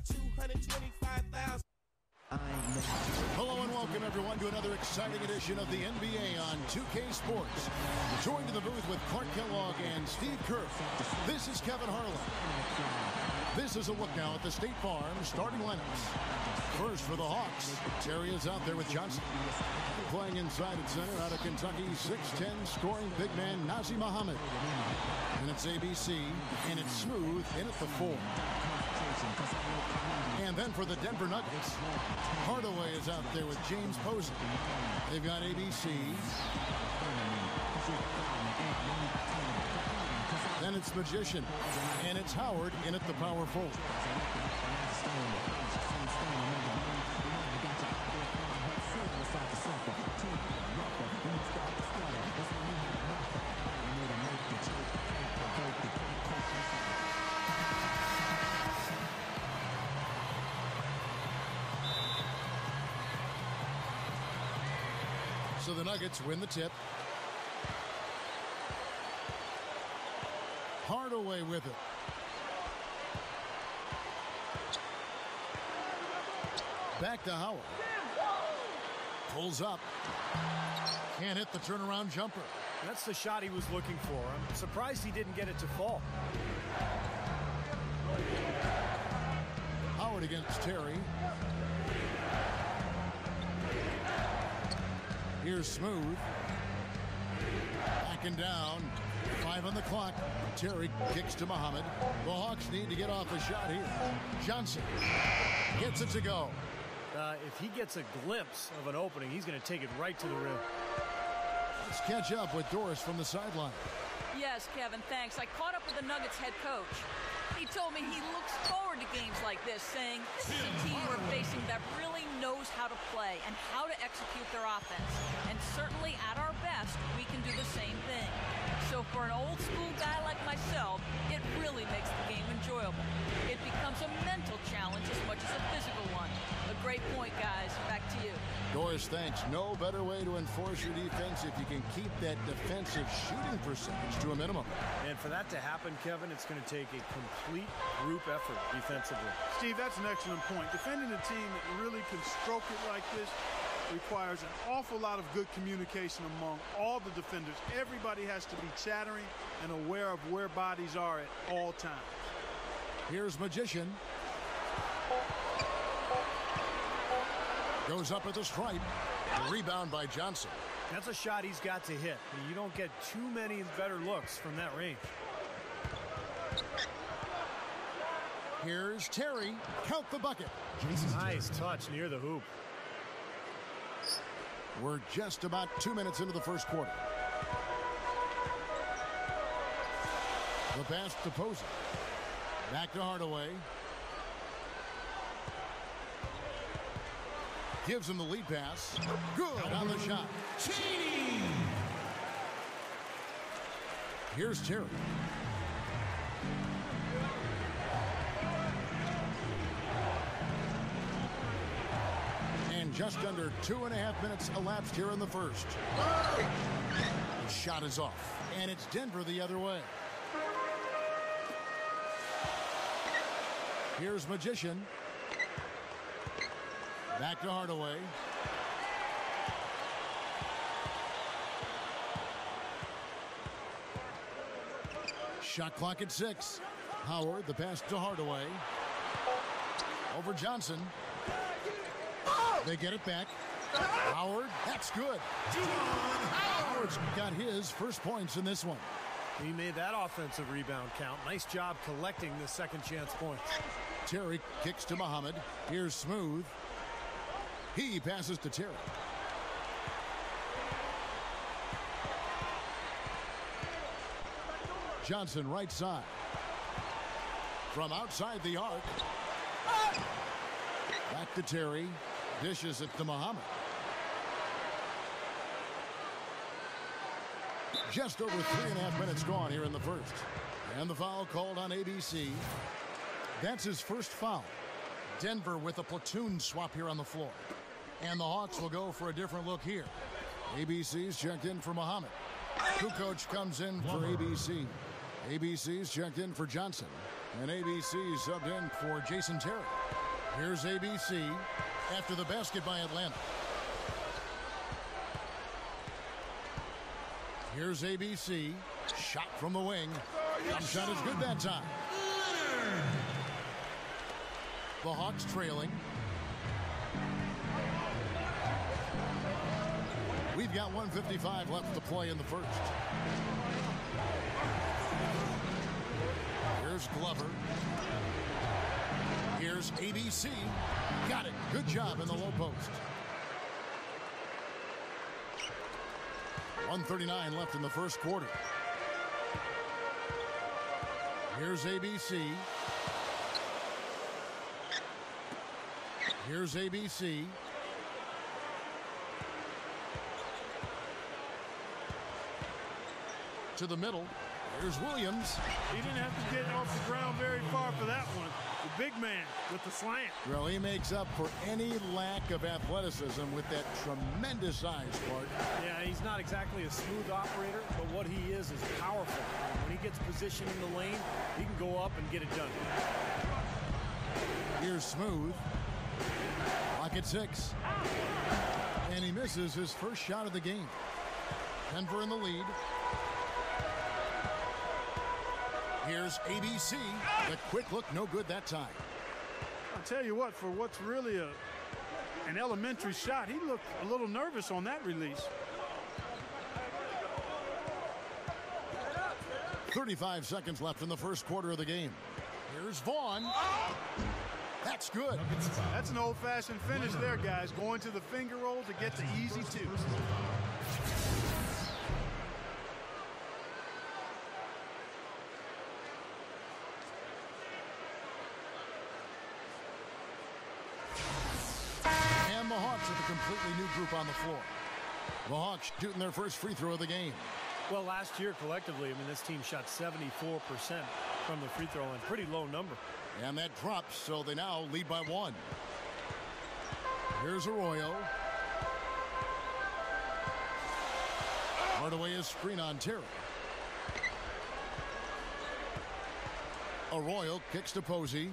225,000. Hello and welcome everyone to another exciting edition of the NBA on 2K Sports. Joined in the booth with Clark Kellogg and Steve Kerr. This is Kevin Harlan. This is a look now at the State Farm starting lineups. First for the Hawks, Terry is out there with Johnson. Playing inside at center out of Kentucky, 6'10", scoring big man Nazr Mohammed. And it's ABC, and it's Smooth in at the 4. And then for the Denver Nuggets, Hardaway is out there with James Posey. They've got ABC. Then it's Magician, and it's Howard in at the power forward. So the Nuggets win the tip. Hardaway with it. Back to Howard. Pulls up. Can't hit the turnaround jumper. That's the shot he was looking for. I'm surprised he didn't get it to fall. Howard against Terry. Here's Smooth. Backing down. 5 on the clock. Terry kicks to Mohammed. The Hawks need to get off a shot here. Johnson gets it to go. If he gets a glimpse of an opening, he's going to take it right to the rim. Let's catch up with Doris from the sideline. Yes, Kevin, thanks. I caught up with the Nuggets head coach. He told me he looks forward to games like this, saying this is a team we're facing that really knows how to play and how to execute their offense. And certainly at our best, we can do the same thing. So for an old school guy like myself, it really makes the game enjoyable. It becomes a mental challenge as much as a physical one. A great point, guys. Back to you. Doris, thanks. No better way to enforce your defense if you can keep that defensive shooting percentage to a minimum. And for that to happen, Kevin, it's going to take a complete group effort defensively. Steve, that's an excellent point. Defending a team that really can stroke it like this requires an awful lot of good communication among all the defenders. Everybody has to be chattering and aware of where bodies are at all times. Here's Magician. Goes up at the stripe. A rebound by Johnson. That's a shot he's got to hit. You don't get too many better looks from that range. Here's Terry. Count the bucket. Nice touch near the hoop. We're just about 2 minutes into the first quarter. The pass to Posey. Back to Hardaway. Gives him the lead pass. Good on the shot. Here's Terry. And just under 2.5 minutes elapsed here in the first. The shot is off. And it's Denver the other way. Here's Magician. Back to Hardaway. Shot clock at 6. Howard, the pass to Hardaway. Over Johnson. They get it back. Howard, that's good. Howard's got his first points in this one. He made that offensive rebound count. Nice job collecting the second chance points. Terry kicks to Mohammed. Here's Smooth. He passes to Terry. Johnson right side. From outside the arc. Back to Terry. Dishes it to Mohammed. Just over 3.5 minutes gone here in the first. And the foul called on ABC. That's his first foul. Denver with a platoon swap here on the floor. And the Hawks will go for a different look here. ABC's checked in for Mohammed. Kukoc comes in for ABC. ABC's checked in for Johnson. And ABC subbed in for Jason Terry. Here's ABC after the basket by Atlanta. Here's ABC. Shot from the wing. Jump shot is good that time. The Hawks trailing. We've got 1:55 left to play in the first. Here's Glover. Here's ABC. Got it. Good job in the low post. 1:39 left in the first quarter. Here's ABC. Here's ABC. To the middle. Here's Williams. He didn't have to get off the ground very far for that one. The big man with the slant. Well, he makes up for any lack of athleticism with that tremendous size, Clark. Yeah, he's not exactly a smooth operator, but what he is powerful. When he gets positioned in the lane, he can go up and get it done. Here's Smooth. Clock at 6. And he misses his first shot of the game. Denver in the lead. Here's ABC. The quick look, no good that time. I'll tell you what, for what's really an elementary shot, he looked a little nervous on that release. 35 seconds left in the first quarter of the game. Here's Vaughn. That's good. That's an old-fashioned finish there, guys. Going to the finger roll to get to easy twos. The Hawks with a completely new group on the floor. The Hawks shooting their first free throw of the game. Well, last year collectively, this team shot 74% from the free throw line. Pretty low number. And that drops, so they now lead by 1. Here's Arroyo. Hardaway is screen on Terry. Arroyo kicks to Posey.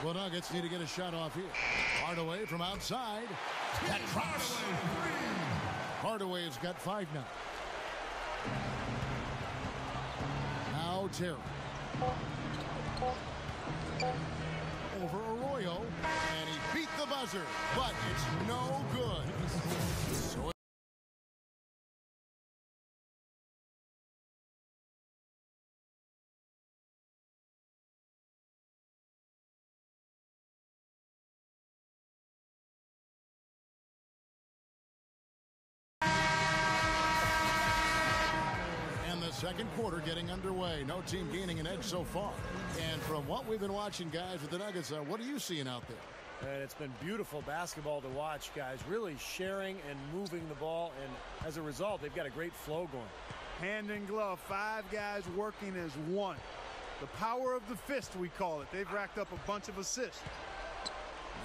The Nuggets need to get a shot off here. Hardaway from outside. That drops. Hardaway's got 5 now. Now Terry. Over Arroyo. And he beat the buzzer. But it's no good. So second quarter getting underway. No team gaining an edge so far. And from what we've been watching, guys, with the Nuggets, what are you seeing out there? And it's been beautiful basketball to watch, guys. Really sharing and moving the ball. And as a result, they've got a great flow going. Hand in glove. 5 guys working as one. The power of the fist, we call it. They've racked up a bunch of assists.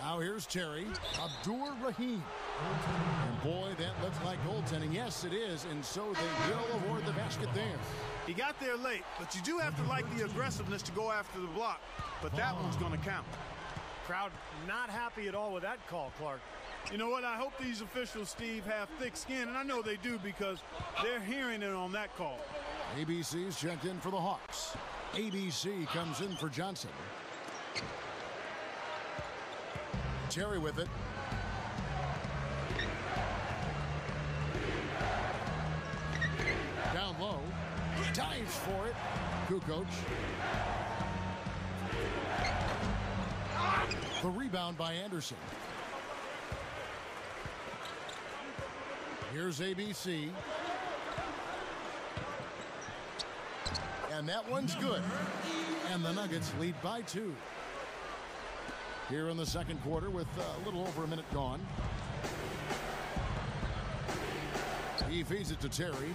Now here's Terry. Abdur-Rahim. And boy, that looks like goaltending. Yes, it is. And so they will award the basket there. He got there late, but you do have to like the aggressiveness to go after the block. But that one's going to count. Crowd not happy at all with that call, Clark. You know what? I hope these officials, Steve, have thick skin. And I know they do because they're hearing it on that call. ABC's checked in for the Hawks. ABC comes in for Johnson. Terry with it. Down low. Dives for it. Kukoc. The rebound by Anderson. Here's ABC. And that one's good. And the Nuggets lead by 2. Here in the second quarter with a little over a minute gone. He feeds it to Terry.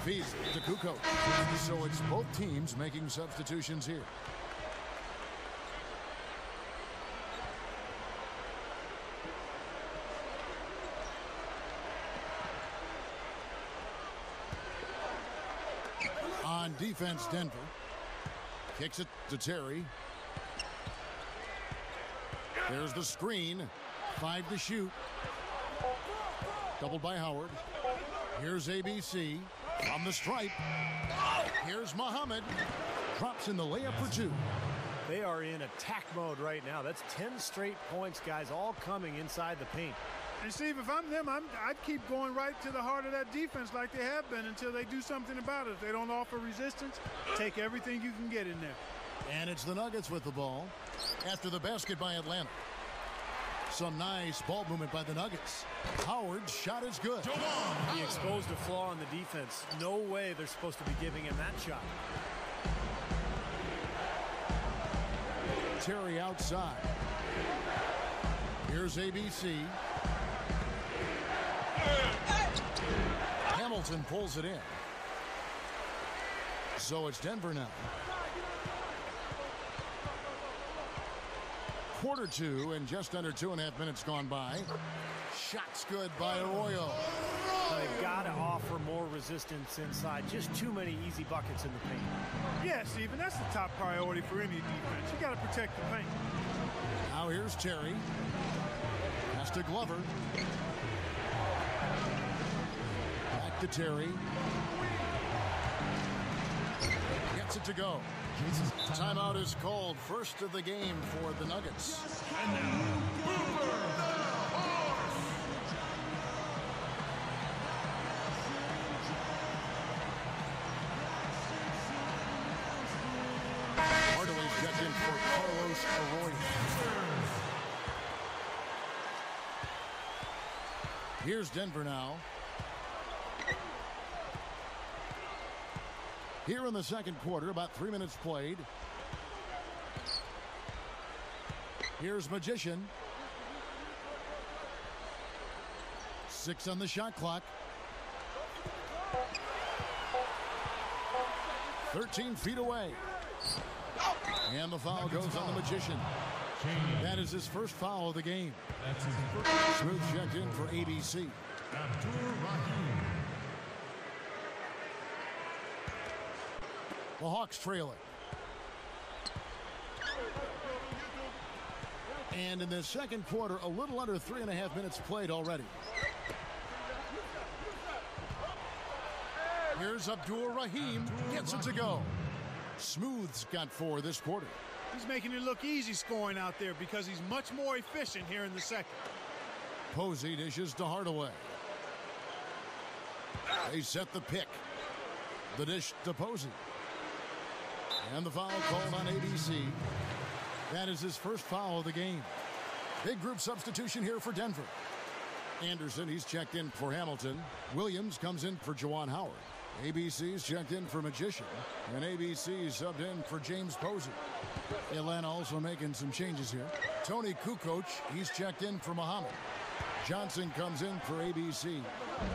Feeds it to Kukoc. So it's both teams making substitutions here. On defense, Denver. Kicks it to Terry. There's the screen. 5 to shoot. Doubled by Howard. Here's ABC. From the stripe. Here's Muhammad. Drops in the layup for 2. They are in attack mode right now. That's 10 straight points, guys, all coming inside the paint. And Steve, if I'm them, I'd keep going right to the heart of that defense like they have been until they do something about it. If they don't offer resistance, take everything you can get in there. And it's the Nuggets with the ball after the basket by Atlanta. Some nice ball movement by the Nuggets. Howard's shot is good. He exposed a flaw in the defense. No way they're supposed to be giving him that shot. Terry outside. Here's ABC. Hamilton pulls it in. So it's Denver now. Quarter 2 and just under 2.5 minutes gone by. Shots good by Arroyo. They've got to offer more resistance inside. Just too many easy buckets in the paint. Yeah, Steve, and that's the top priority for any defense. You got to protect the paint. Now here's Terry. Pass to Glover. Back to Terry. Gets it to go. Timeout is called. First of the game for the Nuggets. And now, Boomer the Horse. Hardaway's checked in for Carlos Arroyo. Here's Denver now. Here in the second quarter, about 3 minutes played. Here's Magician. 6 on the shot clock. 13 feet away. And the foul goes on the Magician. That is his first foul of the game. Smooth checked in for ABC. The Hawks trail it. And in the second quarter, a little under 3.5 minutes played already. Here's Abdul Rahim. Gets it to go. Smooth's got 4 this quarter. He's making it look easy scoring out there because he's much more efficient here in the second. Posey dishes to Hardaway. They set the pick. The dish to Posey. And the foul called on ABC. That is his first foul of the game. Big group substitution here for Denver. Anderson, he's checked in for Hamilton. Williams comes in for Juwan Howard. ABC's checked in for Magician. And ABC's subbed in for James Posey. Atlanta also making some changes here. Tony Kukoc, he's checked in for Muhammad. Johnson comes in for ABC.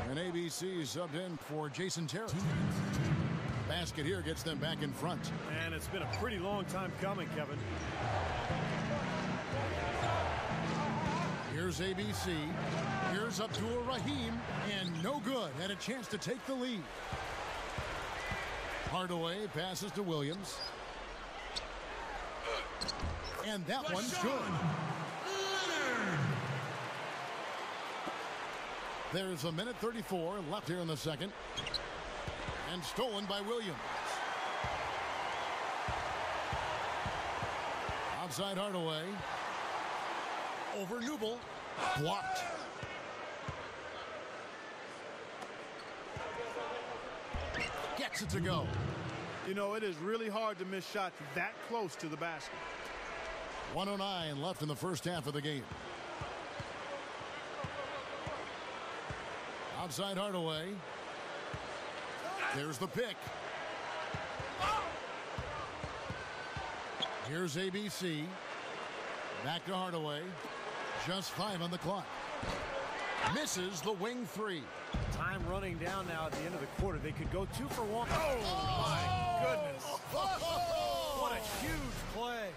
And ABC's subbed in for Jason Terry. Basket here gets them back in front. And it's been a pretty long time coming, Kevin. Here's ABC. Here's Abdul Rahim. And no good. Had a chance to take the lead. Hardaway passes to Williams. And that one's good. There's a minute 34 left here in the second. And stolen by Williams. Outside Hardaway. Over Newble. Blocked. Gets it to go. You know, it is really hard to miss shots that close to the basket. 1:09 left in the first half of the game. Outside Hardaway. There's the pick. Here's ABC. Back to Hardaway. Just 5 on the clock. Misses the wing 3. Time running down now at the end of the quarter. They could go 2 for 1. Oh, my goodness. What a huge play.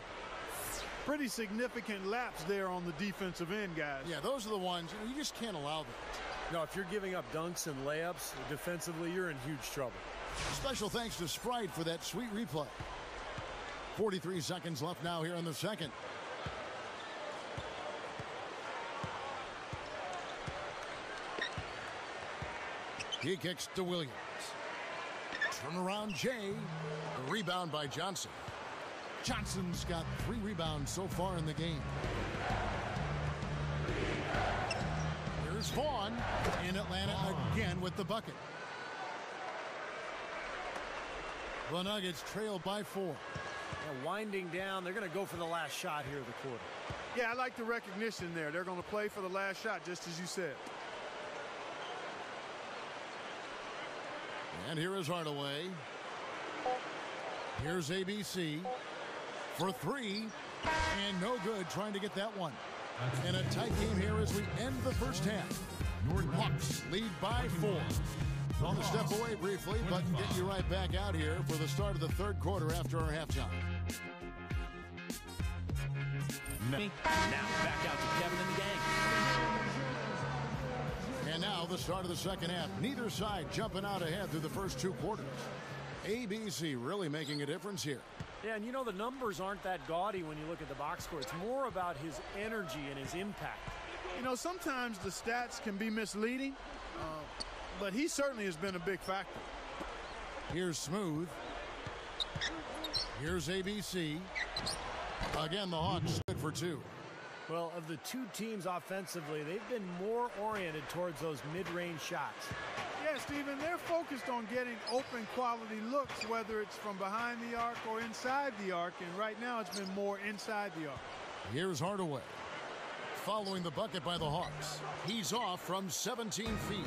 Pretty significant lapse there on the defensive end, guys. Yeah, those are the ones you just can't allow that. No, if you're giving up dunks and layups defensively, you're in huge trouble. Special thanks to Sprite for that sweet replay. 43 seconds left now here in the second. He kicks to Williams. Turnaround Jay. The rebound by Johnson. Johnson's got 3 rebounds so far in the game. Here's Vaughn. And Atlanta again with the bucket. The Nuggets trail by 4. They're winding down. They're going to go for the last shot here of the quarter. Yeah, I like the recognition there. They're going to play for the last shot, just as you said. And here is Hardaway. Here's ABC for 3. And no good trying to get that one. And a tight game here as we end the first half. Hawks lead by 4. On the step away briefly, but get you right back out here for the start of the third quarter after our halftime. Now back out to Kevin and the gang. And now the start of the second half. Neither side jumping out ahead through the first 2 quarters. ABC really making a difference here. Yeah, and you know the numbers aren't that gaudy when you look at the box score. It's more about his energy and his impact. You know, sometimes the stats can be misleading, but he certainly has been a big factor. Here's Smooth. Here's ABC. Again, the Hawks stood for 2. Well, of the 2 teams offensively, they've been more oriented towards those mid-range shots. Yeah, Steven, they're focused on getting open quality looks, whether it's from behind the arc or inside the arc, and right now it's been more inside the arc. Here's Hardaway. Following the bucket by the Hawks. He's off from 17 feet.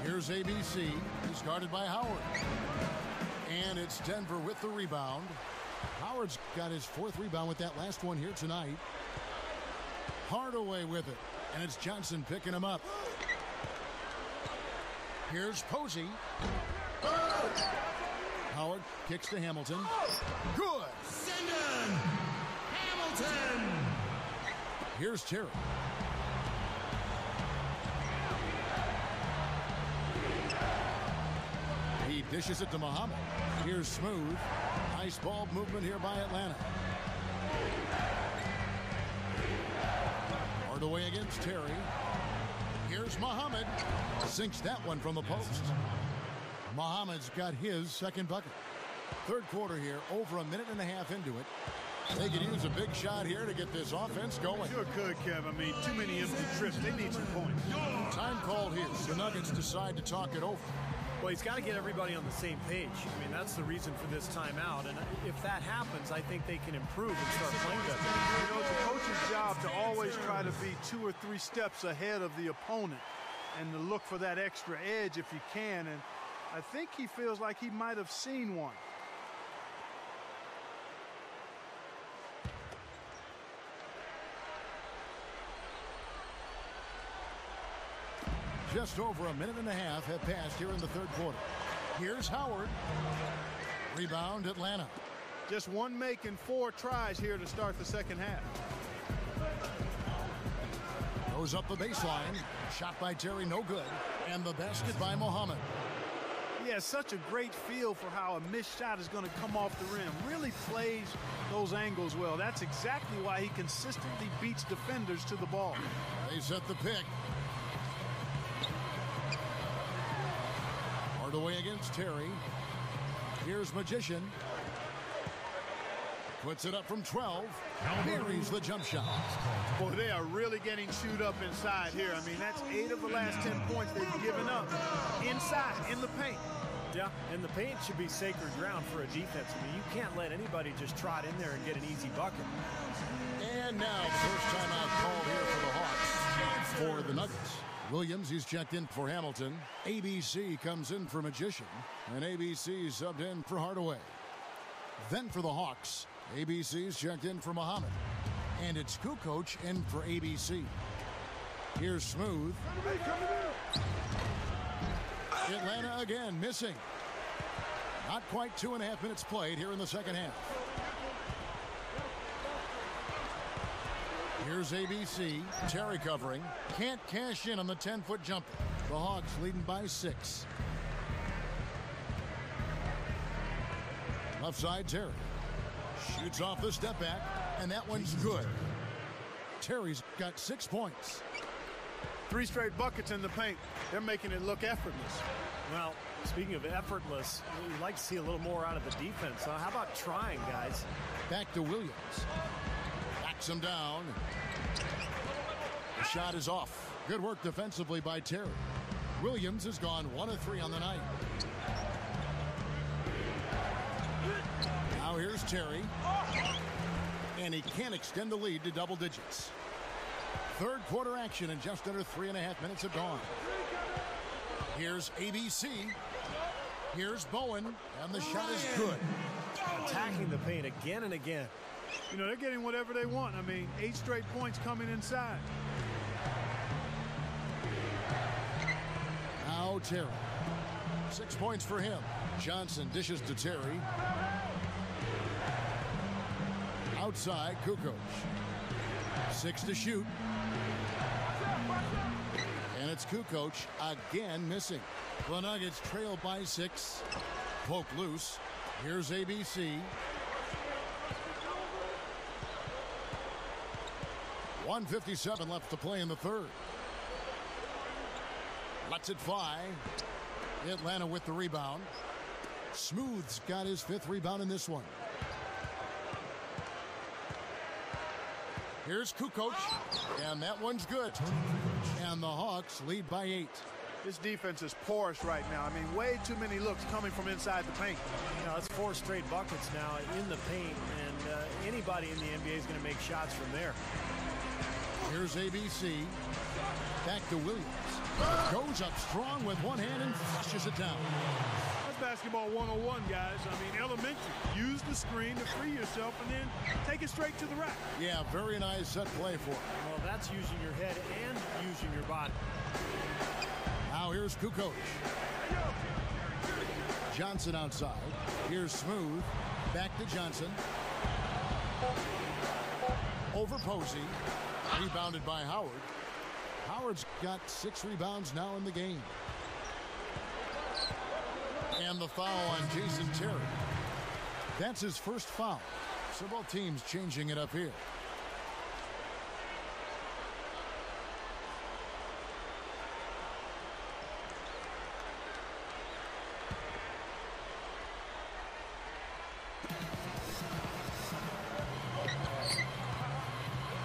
Here's ABC. He's guarded by Howard. And it's Denver with the rebound. Howard's got his 4th rebound with that last one here tonight. Hardaway with it. And it's Johnson picking him up. Here's Posey. Howard kicks to Hamilton. Good. Send in Hamilton. Here's Terry. He dishes it to Muhammad. Here's Smooth. Nice ball movement here by Atlanta. Hardaway against Terry. Here's Muhammad. Sinks that one from the post. Muhammad's got his 2nd bucket. Third quarter here, over a minute and a half into it. They could use a big shot here to get this offense going. Sure could, Kev. I mean, too many empty trips. They need some points. Time called here. The Nuggets decide to talk it over. Well, he's got to get everybody on the same page. I mean, that's the reason for this timeout. And if that happens, I think they can improve and start playing better. You know, it's a coach's job to always try to be 2 or 3 steps ahead of the opponent and to look for that extra edge if you can. And I think he feels like he might have seen one. Just over a minute and a half have passed here in the third quarter. Here's Howard. Rebound, Atlanta. Just 1 make and 4 tries here to start the second half. Goes up the baseline. Shot by Terry, no good. And the basket by Muhammad. He has such a great feel for how a missed shot is going to come off the rim. Really plays those angles well. That's exactly why he consistently beats defenders to the ball. They set the pick. Hardaway against Terry. Here's Magician. Puts it up from 12. Buries the jump shot. Boy, they are really getting chewed up inside here. I mean, that's 8 of the last 10 points they've given up inside, in the paint. Yeah, and the paint should be sacred ground for a defense. I mean, you can't let anybody just trot in there and get an easy bucket. And now the first timeout called here for the Hawks. For the Nuggets. Williams, he's checked in for Hamilton. ABC comes in for Magician. And ABC subbed in for Hardaway. Then for the Hawks, ABC's checked in for Muhammad. And it's Kukoc in for ABC. Here's Smooth. Atlanta again missing. Not quite 2.5 minutes played here in the second half. Here's ABC. Terry covering. Can't cash in on the 10-foot jumper. The Hawks leading by 6. Left side, Terry. Shoots off the step back, and that one's good. Terry's got 6 points. 3 straight buckets in the paint. They're making it look effortless. Well, speaking of effortless, you'd like to see a little more out of the defense. How about trying, guys? Back to Williams. Backs him down. The shot is off. Good work defensively by Terry. Williams has gone 1 of 3 on the night. Now here's Terry. And he can't extend the lead to double digits. Third quarter action in just under 3.5 minutes have gone. Here's ABC. Here's Bowen. And the shot is good. Attacking the paint again and again. You know, they're getting whatever they want. I mean, 8 straight points coming inside. Now Terry. 6 points for him. Johnson dishes to Terry. Outside, Kukoc. 6 to shoot. And it's Kukoc again missing. The Nuggets trail by 6. Poke loose. Here's ABC. 1:57 left to play in the third. Lets it fly. Atlanta with the rebound. Smooth's got his 5th rebound in this one. Here's Kukoc, and that one's good. And the Hawks lead by 8. This defense is porous right now. I mean, way too many looks coming from inside the paint. You know, it's 4 straight buckets now in the paint, and anybody in the NBA is going to make shots from there. Here's ABC. Back to Williams. Goes up strong with one hand and flushes it down. That's basketball 101, guys. I mean, elementary. Use the screen to free yourself and then take it straight to the rack. Yeah, very nice set play for him. Well, that's using your head and using your body. Now here's Kukoc. Johnson outside. Here's Smooth. Back to Johnson. Over Posey. Rebounded by Howard. Howard's got 6 rebounds now in the game. And the foul on Jason Terry. That's his first foul. Several teams changing it up here.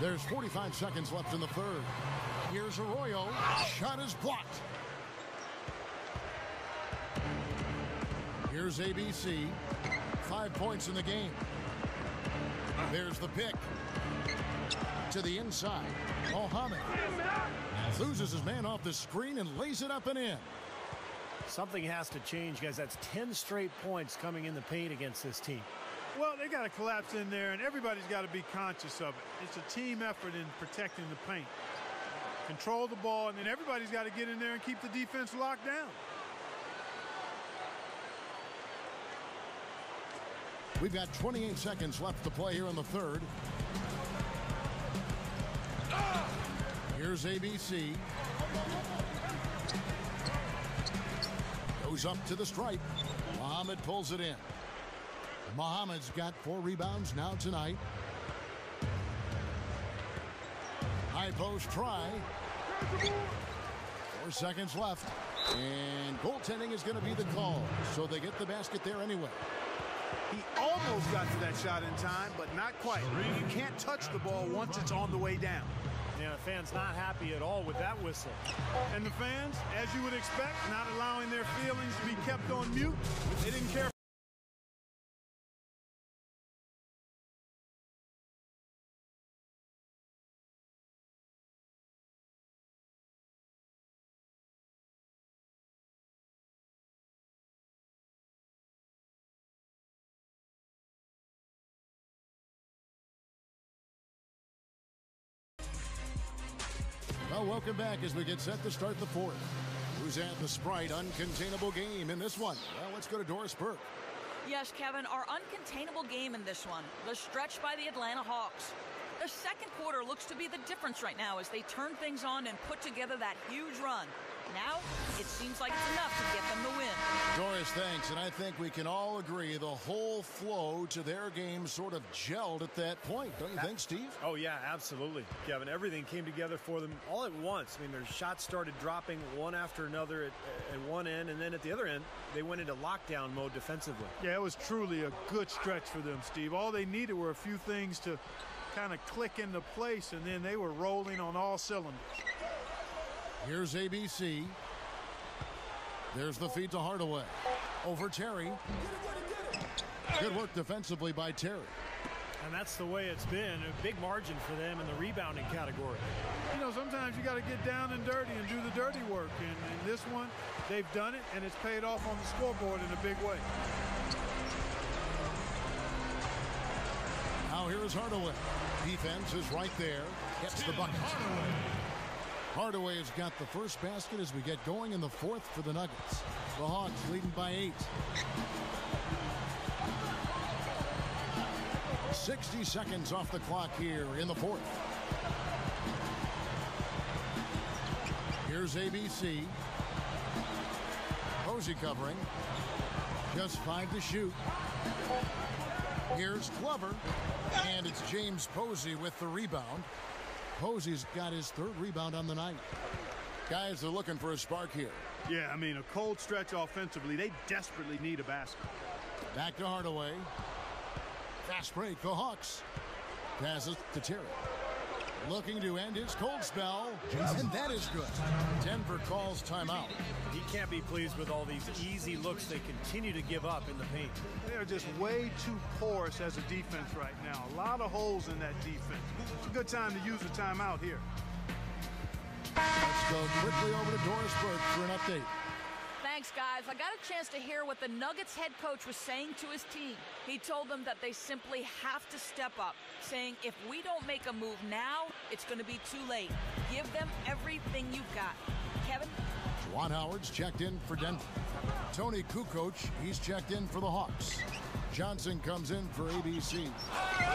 There's 45 seconds left in the third. Here's Arroyo. Shot is blocked. Here's ABC. 5 points in the game. There's the pick. To the inside. Mohammed loses his man off the screen and lays it up and in. Something has to change, guys. That's 10 straight points coming in the paint against this team. Well, they got to collapse in there, and everybody's got to be conscious of it. It's a team effort in protecting the paint. Control the ball, and then everybody's got to get in there and keep the defense locked down. We've got 28 seconds left to play here in the third. Here's ABC. Goes up to the stripe. Muhammad pulls it in. Muhammad's got 4 rebounds now tonight. High post try. 4 seconds left. And goaltending is going to be the call. So they get the basket there anyway. He almost got to that shot in time, but not quite. You can't touch the ball once it's on the way down. Yeah, the fans not happy at all with that whistle. And the fans, as you would expect, not allowing their feelings to be kept on mute. They didn't care. Well, welcome back as we get set to start the fourth. Who's at the Sprite uncontainable game in this one? Well, let's go to Doris Burke. Yes, Kevin, our uncontainable game in this one. The stretch by the Atlanta Hawks. The second quarter looks to be the difference right now as they turn things on and put together that huge run. Now, it seems like it's enough to get them the win. Doris, thanks. And I think we can all agree the whole flow to their game sort of gelled at that point. Don't you think, Steve? Oh, yeah, absolutely, Kevin. Everything came together for them all at once. I mean, their shots started dropping one after another at one end, and then at the other end, they went into lockdown mode defensively. Yeah, it was truly a good stretch for them, Steve. All they needed were a few things to kind of click into place, and then they were rolling on all cylinders. Here's ABC. There's the feed to Hardaway. Over Terry. Good work defensively by Terry. And that's the way it's been. A big margin for them in the rebounding category. You know, sometimes you got to get down and dirty and do the dirty work. And in this one, they've done it, and it's paid off on the scoreboard in a big way. Now here is Hardaway. Defense is right there. Gets the bucket. Hardaway has got the first basket as we get going in the fourth for the Nuggets. The Hawks leading by 8. 60 seconds off the clock here in the fourth. Here's ABC. Posey covering. Just 5 to shoot. Here's Glover. And it's James Posey with the rebound. Posey's got his 3rd rebound on the night. Guys are looking for a spark here. Yeah, I mean, a cold stretch offensively. They desperately need a basket. Back to Hardaway. Fast break, the Hawks. Passes to Terry. Looking to end his cold spell. And that is good. Denver calls timeout. He can't be pleased with all these easy looks they continue to give up in the paint. They're just way too porous as a defense right now. A lot of holes in that defense. It's a good time to use a timeout here. Let's go quickly over to Doris Burke for an update. Thanks, guys. I got a chance to hear what the Nuggets head coach was saying to his team. He told them that they simply have to step up, saying if we don't make a move now, it's going to be too late. Give them everything you've got. Kevin? Juwan Howard's checked in for Denver. Tony Kukoc, he's checked in for the Hawks. Johnson comes in for ABC.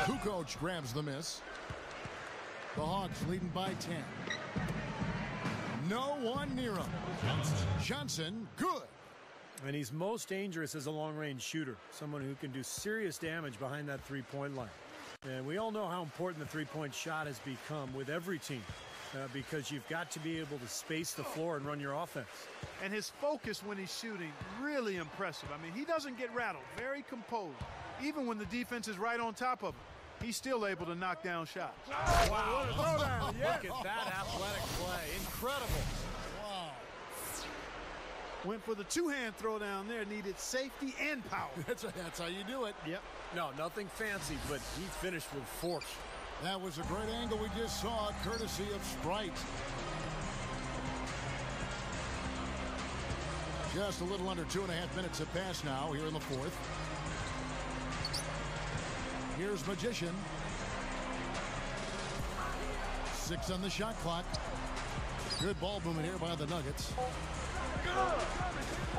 Kukoc grabs the miss. The Hawks leading by 10. No one near him. Johnson, good. And he's most dangerous as a long-range shooter, someone who can do serious damage behind that three-point line. And we all know how important the three-point shot has become with every team because you've got to be able to space the floor and run your offense. And his focus when he's shooting, really impressive. I mean, he doesn't get rattled, very composed. Even when the defense is right on top of him, he's still able to knock down shots. Wow, what a throwdown. Look at that athletic play. Incredible. Wow. Went for the two-hand throwdown there, needed safety and power. That's how you do it. Yep. No, nothing fancy, but he finished with force. That was a great angle we just saw, courtesy of Sprite. Just a little under 2.5 minutes have passed now here in the fourth. Here's Magician. 6 on the shot clock. Good ball movement here by the Nuggets.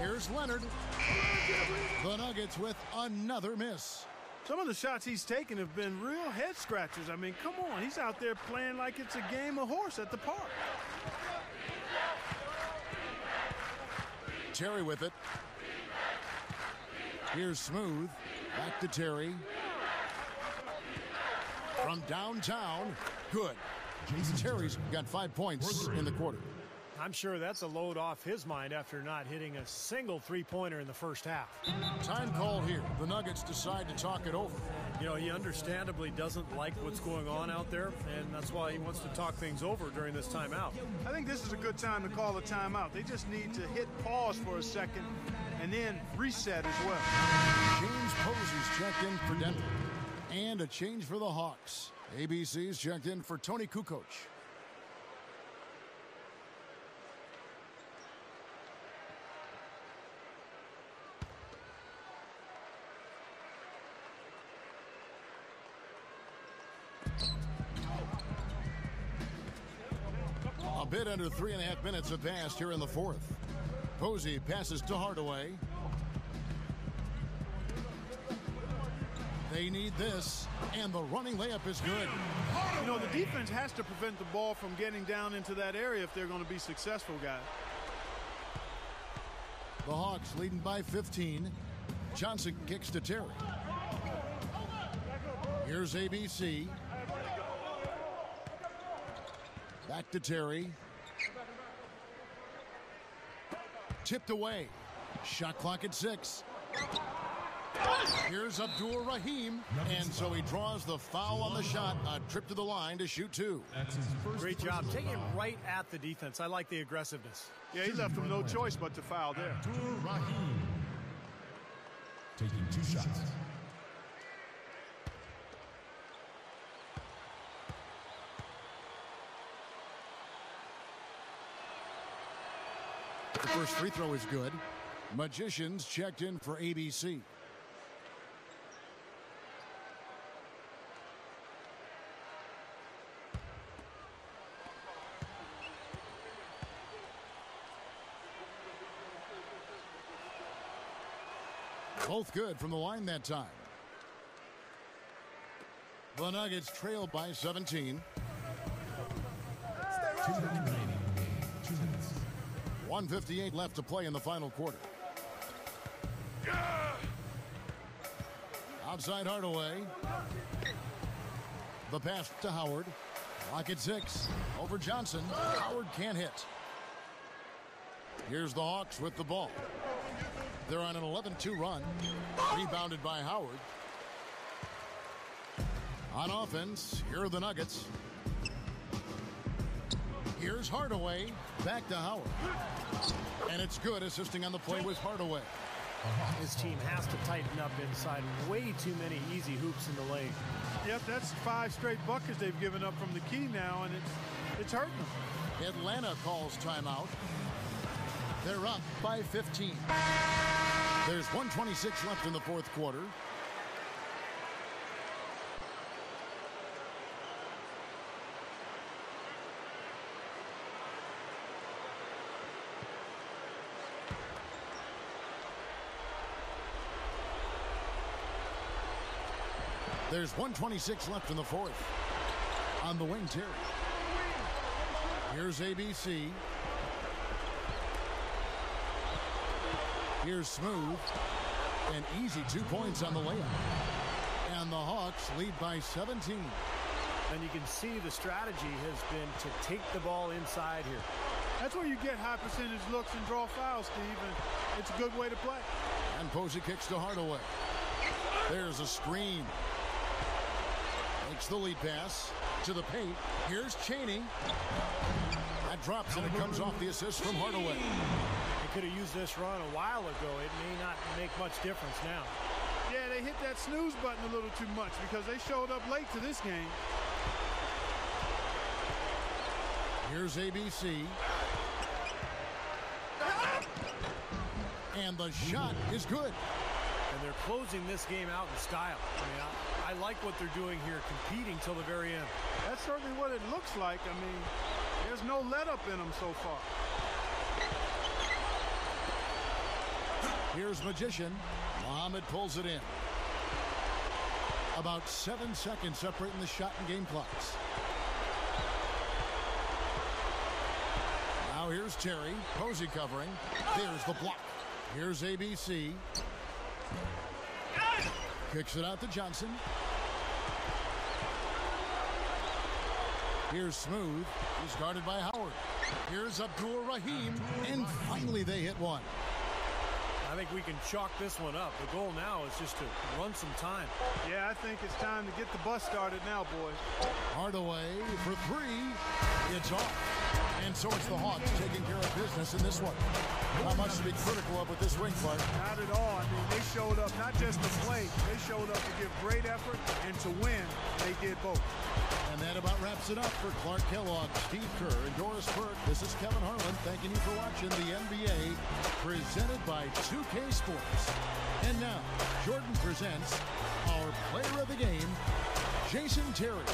Here's Leonard. The Nuggets with another miss. Some of the shots he's taken have been real head scratchers. I mean, come on. He's out there playing like it's a game of horse at the park. Terry with it. Here's Smooth. Back to Terry. From downtown. Good. Terry's got 5 points in the quarter. I'm sure that's a load off his mind after not hitting a single three-pointer in the first half. Time call here. The Nuggets decide to talk it over. You know, he understandably doesn't like what's going on out there, and that's why he wants to talk things over during this timeout. I think this is a good time to call a timeout. They just need to hit pause for a second and then reset as well. James Posey's checked in for Denver. And a change for the Hawks. ABC's checked in for Tony Kukoc. A bit under 3.5 minutes have passed here in the fourth. Posey passes to Hardaway. They need this, and the running layup is good. You know, the defense has to prevent the ball from getting down into that area if they're going to be successful, guys. The Hawks leading by 15. Johnson kicks to Terry. Here's ABC. Back to Terry. Tipped away. Shot clock at 6. Here's Abdul Rahim, and so he draws the foul on the shot. A trip to the line to shoot 2. Great job taking it right at the defense. I like the aggressiveness. Yeah, he left him no choice but to foul there. Abdul Rahim taking 2 shots. The first free throw is good. Magicians checked in for ABC. Both good from the line that time. The Nuggets trail by 17. 1:58 left to play in the final quarter. Outside Hardaway. The pass to Howard. Clock at 6. Over Johnson. Howard can't hit. Here's the Hawks with the ball. They're on an 11-2 run. Rebounded by Howard. On offense, here are the Nuggets. Here's Hardaway. Back to Howard. And it's good. Assisting on the play was Hardaway. His team has to tighten up inside. Way too many easy hoops in the lane. Yep, that's 5 straight buckets they've given up from the key now, and it's hurting them. Atlanta calls timeout. They're up by 15. There's 1:26 left in the fourth quarter. There's 1:26 left in the fourth. On the wing, Terry. Here's ABC. Here's Smooth. An easy 2 points on the layup. And the Hawks lead by 17. And you can see the strategy has been to take the ball inside here. That's where you get high percentage looks and draw fouls, Steve, and it's a good way to play. And Posey kicks to Hardaway. There's a screen. Makes the lead pass to the paint. Here's Chaney. That drops and it comes off the assist from Hardaway. They could have used this run a while ago. It may not make much difference now. Yeah, they hit that snooze button a little too much because they showed up late to this game. Here's ABC. And the shot is good. And they're closing this game out in style. I mean, I like what they're doing here, competing till the very end. That's certainly what it looks like. I mean, there's no let up in them so far. Here's Magician. Muhammad pulls it in. About 7 seconds separating the shot and game clocks. Now here's Terry. Posey covering. There's the block. Here's ABC. Kicks it out to Johnson. Here's Smooth. He's guarded by Howard. Here's Abdul Rahim. And finally they hit one. I think we can chalk this one up. The goal now is just to run some time. Yeah, I think it's time to get the bus started now, boys. Hardaway for 3. It's off. And so it's the Hawks taking care of business in this one. Not much to be critical of with this wing, Clark. Not at all. I mean, they showed up not just to play. They showed up to give great effort and to win. They did both. And that about wraps it up for Clark Kellogg, Steve Kerr, and Doris Burke. This is Kevin Harlan thanking you for watching the NBA presented by 2K Sports. And now, Jordan presents our player of the game, Jason Terry.